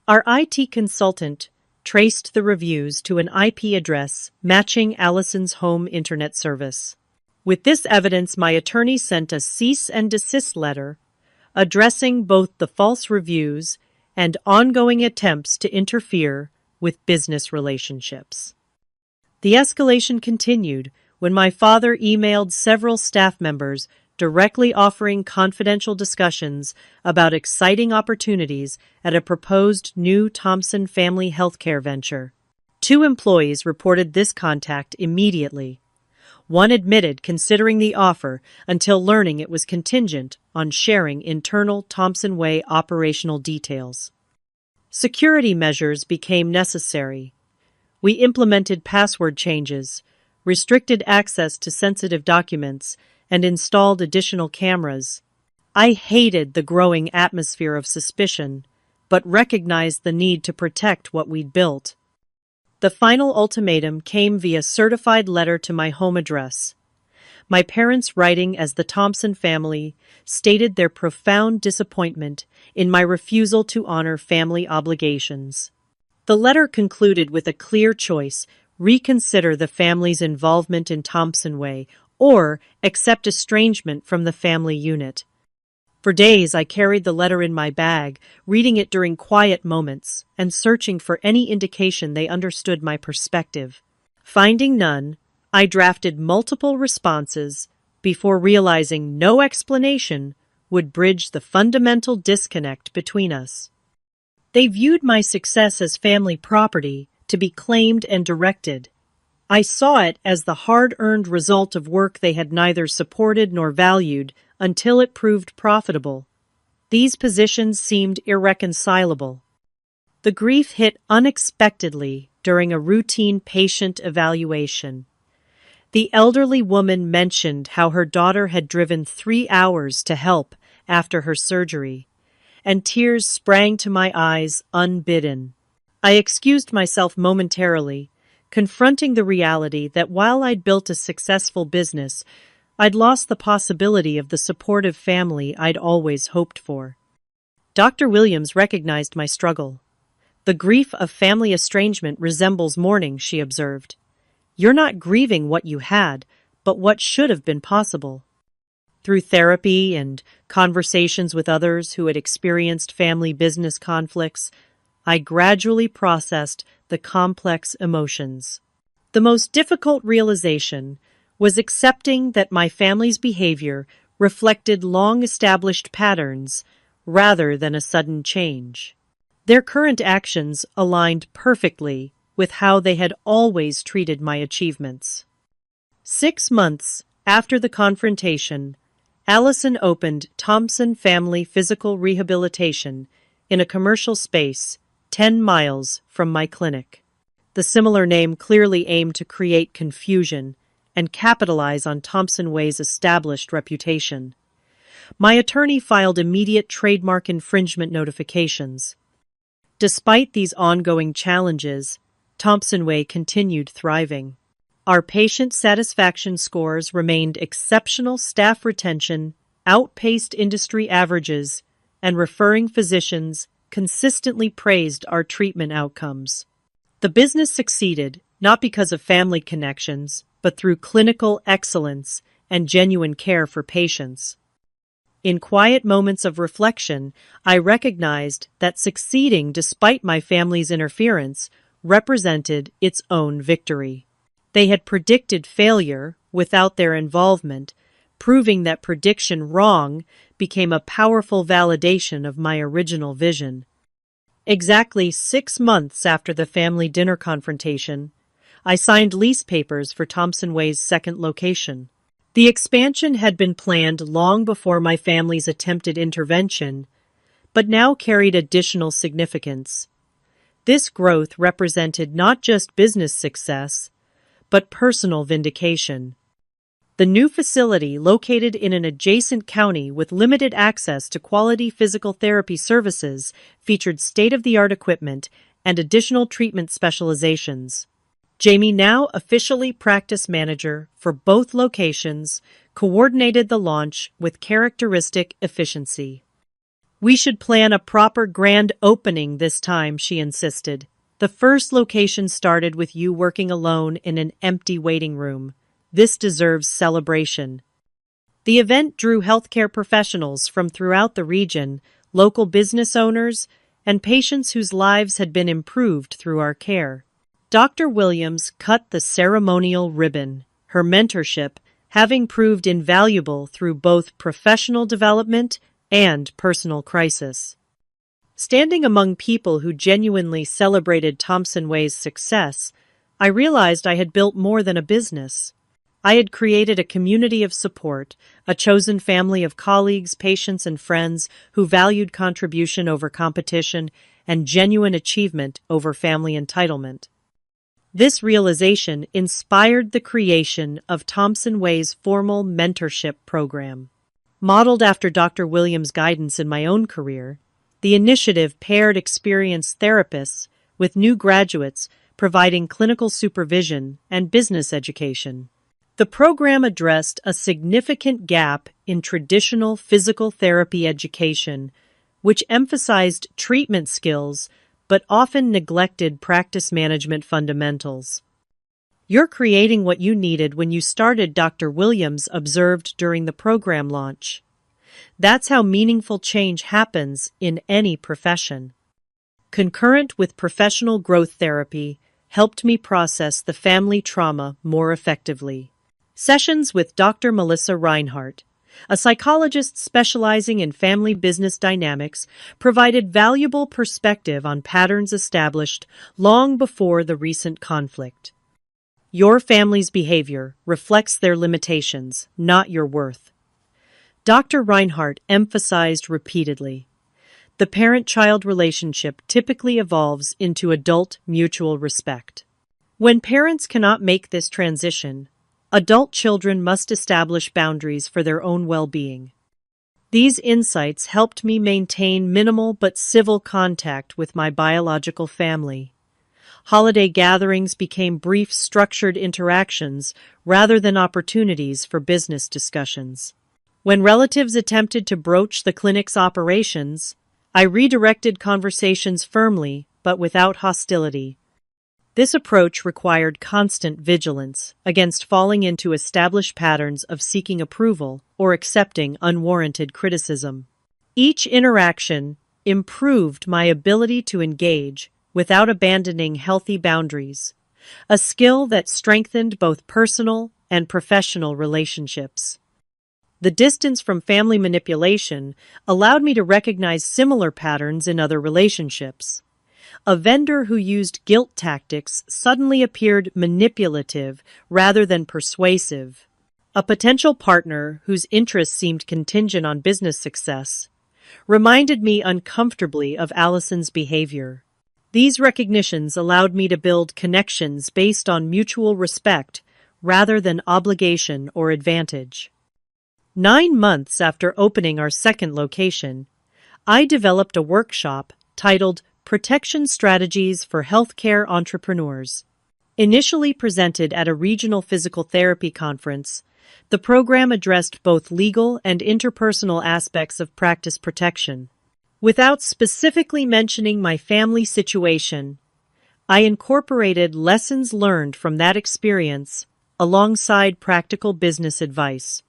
Our IT consultant traced the reviews to an IP address matching Allison's home internet service. With this evidence, my attorney sent a cease and desist letter addressing both the false reviews and ongoing attempts to interfere with business relationships. The escalation continued when my father emailed several staff members directly offering confidential discussions about exciting opportunities at a proposed new Thompson family healthcare venture. 2 employees reported this contact immediately. One admitted considering the offer until learning it was contingent on sharing internal Thompson Way operational details. Security measures became necessary. We implemented password changes, restricted access to sensitive documents, and installed additional cameras. I hated the growing atmosphere of suspicion, but recognized the need to protect what we'd built. The final ultimatum came via certified letter to my home address. My parents, writing as the Thompson family, stated their profound disappointment in my refusal to honor family obligations. The letter concluded with a clear choice: reconsider the family's involvement in Thompson Way or accept estrangement from the family unit. For days I carried the letter in my bag, reading it during quiet moments and searching for any indication they understood my perspective. Finding none, I drafted multiple responses before realizing no explanation would bridge the fundamental disconnect between us. They viewed my success as family property to be claimed and directed. I saw it as the hard-earned result of work they had neither supported nor valued until it proved profitable. These positions seemed irreconcilable. The grief hit unexpectedly during a routine patient evaluation. The elderly woman mentioned how her daughter had driven 3 hours to help after her surgery, and tears sprang to my eyes unbidden. I excused myself momentarily, confronting the reality that while I'd built a successful business, I'd lost the possibility of the supportive family I'd always hoped for. Dr. Williams recognized my struggle. The grief of family estrangement resembles mourning, she observed. You're not grieving what you had, but what should have been possible. Through therapy and conversations with others who had experienced family business conflicts, I gradually processed the complex emotions. The most difficult realization was accepting that my family's behavior reflected long-established patterns rather than a sudden change. Their current actions aligned perfectly with how they had always treated my achievements. 6 months after the confrontation, Allison opened Thompson Family Physical Rehabilitation in a commercial space 10 miles from my clinic. The similar name clearly aimed to create confusion and capitalize on Thompson Way's established reputation. My attorney filed immediate trademark infringement notifications. Despite these ongoing challenges, Thompson Way continued thriving. Our patient satisfaction scores remained exceptional, staff retention outpaced industry averages, and referring physicians consistently praised our treatment outcomes. The business succeeded not because of family connections, but through clinical excellence and genuine care for patients. In quiet moments of reflection, I recognized that succeeding despite my family's interference represented its own victory. They had predicted failure without their involvement, proving that prediction wrong became a powerful validation of my original vision. Exactly 6 months after the family dinner confrontation, I signed lease papers for Thompson Way's second location. The expansion had been planned long before my family's attempted intervention, but now carried additional significance. This growth represented not just business success, but personal vindication. The new facility, located in an adjacent county with limited access to quality physical therapy services, featured state-of-the-art equipment and additional treatment specializations. Jamie, now officially practice manager for both locations, coordinated the launch with characteristic efficiency. "We should plan a proper grand opening this time," she insisted. "The first location started with you working alone in an empty waiting room. This deserves celebration." The event drew healthcare professionals from throughout the region, local business owners, and patients whose lives had been improved through our care. Dr. Williams cut the ceremonial ribbon, her mentorship having proved invaluable through both professional development and personal crisis. Standing among people who genuinely celebrated Thompson Way's success, I realized I had built more than a business. I had created a community of support, a chosen family of colleagues, patients, and friends who valued contribution over competition and genuine achievement over family entitlement. This realization inspired the creation of Thompson Way's formal mentorship program. Modeled after Dr. Williams' guidance in my own career, the initiative paired experienced therapists with new graduates providing clinical supervision and business education. The program addressed a significant gap in traditional physical therapy education, which emphasized treatment skills but often neglected practice management fundamentals. "You're creating what you needed when you started," Dr. Williams observed during the program launch. "That's how meaningful change happens in any profession." Concurrent with professional growth therapy helped me process the family trauma more effectively. Sessions with Dr. Melissa Reinhardt, a psychologist specializing in family business dynamics, provided valuable perspective on patterns established long before the recent conflict. "Your family's behavior reflects their limitations, not your worth." Dr. Reinhardt emphasized repeatedly, "The parent-child relationship typically evolves into adult mutual respect. When parents cannot make this transition, adult children must establish boundaries for their own well-being." These insights helped me maintain minimal but civil contact with my biological family. Holiday gatherings became brief, structured interactions rather than opportunities for business discussions. When relatives attempted to broach the clinic's operations, I redirected conversations firmly but without hostility. This approach required constant vigilance against falling into established patterns of seeking approval or accepting unwarranted criticism. Each interaction improved my ability to engage without abandoning healthy boundaries, a skill that strengthened both personal and professional relationships. The distance from family manipulation allowed me to recognize similar patterns in other relationships. A vendor who used guilt tactics suddenly appeared manipulative rather than persuasive. A potential partner whose interests seemed contingent on business success reminded me uncomfortably of Allison's behavior. These recognitions allowed me to build connections based on mutual respect rather than obligation or advantage. 9 months after opening our second location, I developed a workshop titled Protection Strategies for Healthcare Entrepreneurs. Initially presented at a regional physical therapy conference, the program addressed both legal and interpersonal aspects of practice protection. Without specifically mentioning my family situation, I incorporated lessons learned from that experience alongside practical business advice.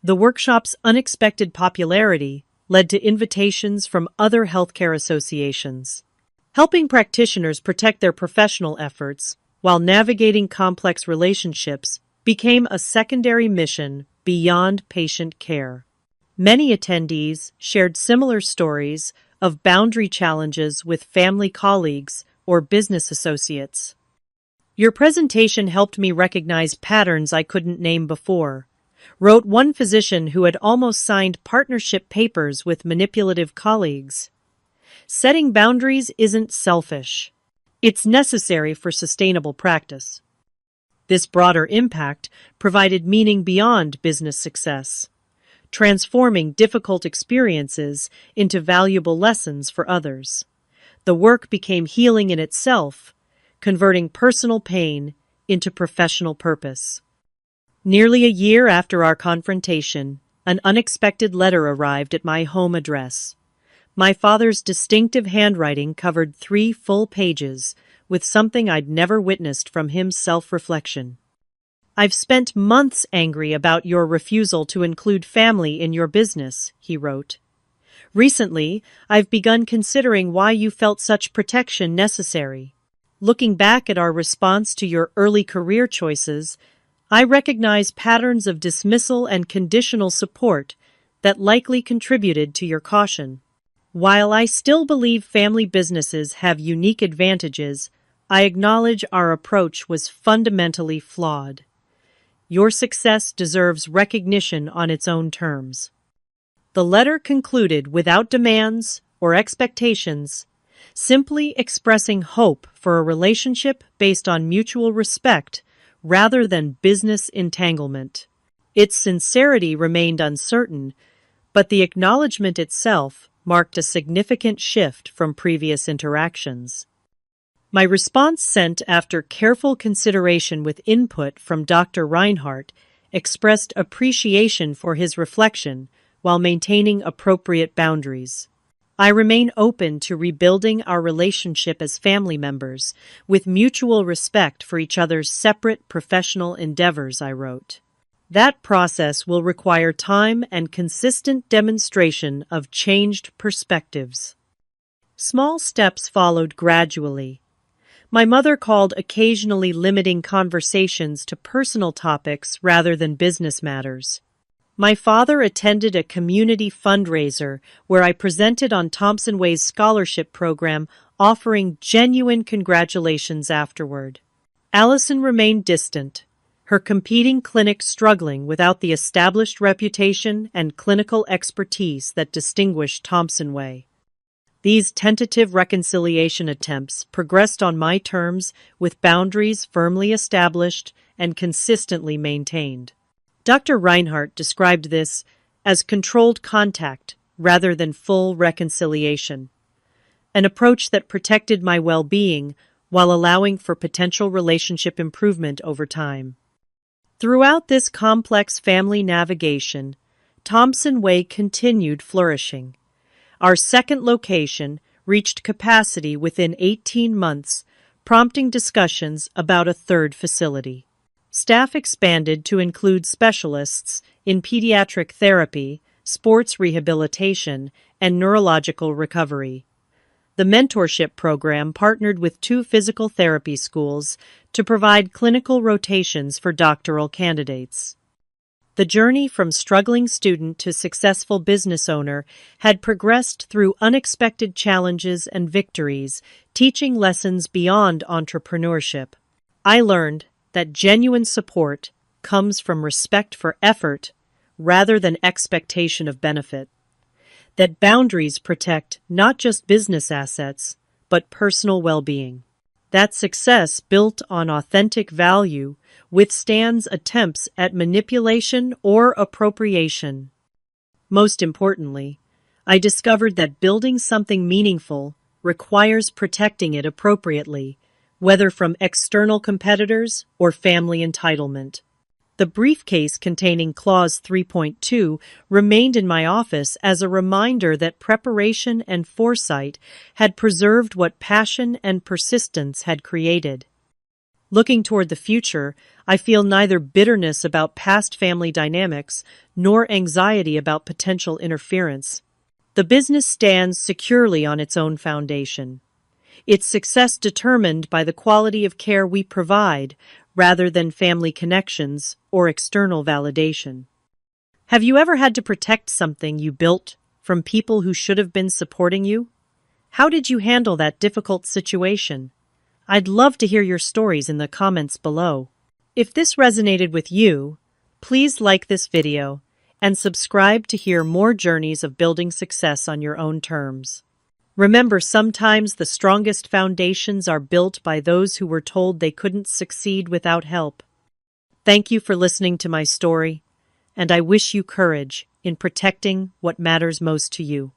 The workshop's unexpected popularity led to invitations from other healthcare associations. Helping practitioners protect their professional efforts while navigating complex relationships became a secondary mission beyond patient care. Many attendees shared similar stories of boundary challenges with family colleagues or business associates. Your presentation helped me recognize patterns I couldn't name before, wrote one physician who had almost signed partnership papers with manipulative colleagues. Setting boundaries isn't selfish. It's necessary for sustainable practice. This broader impact provided meaning beyond business success, transforming difficult experiences into valuable lessons for others. The work became healing in itself, converting personal pain into professional purpose. Nearly a year after our confrontation, an unexpected letter arrived at my home address. My father's distinctive handwriting covered 3 full pages with something I'd never witnessed from him: self-reflection. "I've spent months angry about your refusal to include family in your business," he wrote. "Recently, I've begun considering why you felt such protection necessary. Looking back at our response to your early career choices, I recognize patterns of dismissal and conditional support that likely contributed to your caution. While I still believe family businesses have unique advantages, I acknowledge our approach was fundamentally flawed. Your success deserves recognition on its own terms." The letter concluded without demands or expectations, simply expressing hope for a relationship based on mutual respect rather than business entanglement. Its sincerity remained uncertain, but the acknowledgement itself marked a significant shift from previous interactions. My response, sent after careful consideration with input from Dr. Reinhardt, expressed appreciation for his reflection while maintaining appropriate boundaries. "I remain open to rebuilding our relationship as family members, with mutual respect for each other's separate professional endeavors," I wrote. "That process will require time and consistent demonstration of changed perspectives." Small steps followed gradually. My mother called occasionally limiting conversations to personal topics rather than business matters. My father attended a community fundraiser where I presented on Thompson Way's scholarship program, offering genuine congratulations afterward. Allison remained distant, her competing clinic struggling without the established reputation and clinical expertise that distinguished Thompson Way. These tentative reconciliation attempts progressed on my terms, with boundaries firmly established and consistently maintained. Dr. Reinhardt described this as controlled contact rather than full reconciliation, an approach that protected my well-being while allowing for potential relationship improvement over time. Throughout this complex family navigation, Thompson Way continued flourishing. Our second location reached capacity within 18 months, prompting discussions about a third facility. Staff expanded to include specialists in pediatric therapy, sports rehabilitation, and neurological recovery. The mentorship program partnered with 2 physical therapy schools to provide clinical rotations for doctoral candidates. The journey from struggling student to successful business owner had progressed through unexpected challenges and victories, teaching lessons beyond entrepreneurship. I learned that genuine support comes from respect for effort rather than expectation of benefit, that boundaries protect not just business assets, but personal well-being, that success built on authentic value withstands attempts at manipulation or appropriation. Most importantly, I discovered that building something meaningful requires protecting it appropriately, whether from external competitors or family entitlement. The briefcase containing Clause 3.2 remained in my office as a reminder that preparation and foresight had preserved what passion and persistence had created. Looking toward the future, I feel neither bitterness about past family dynamics nor anxiety about potential interference. The business stands securely on its own foundation, its success determined by the quality of care we provide rather than family connections or external validation. Have you ever had to protect something you built from people who should have been supporting you? How did you handle that difficult situation? I'd love to hear your stories in the comments below. If this resonated with you, please like this video and subscribe to hear more journeys of building success on your own terms. Remember, sometimes the strongest foundations are built by those who were told they couldn't succeed without help. Thank you for listening to my story, and I wish you courage in protecting what matters most to you.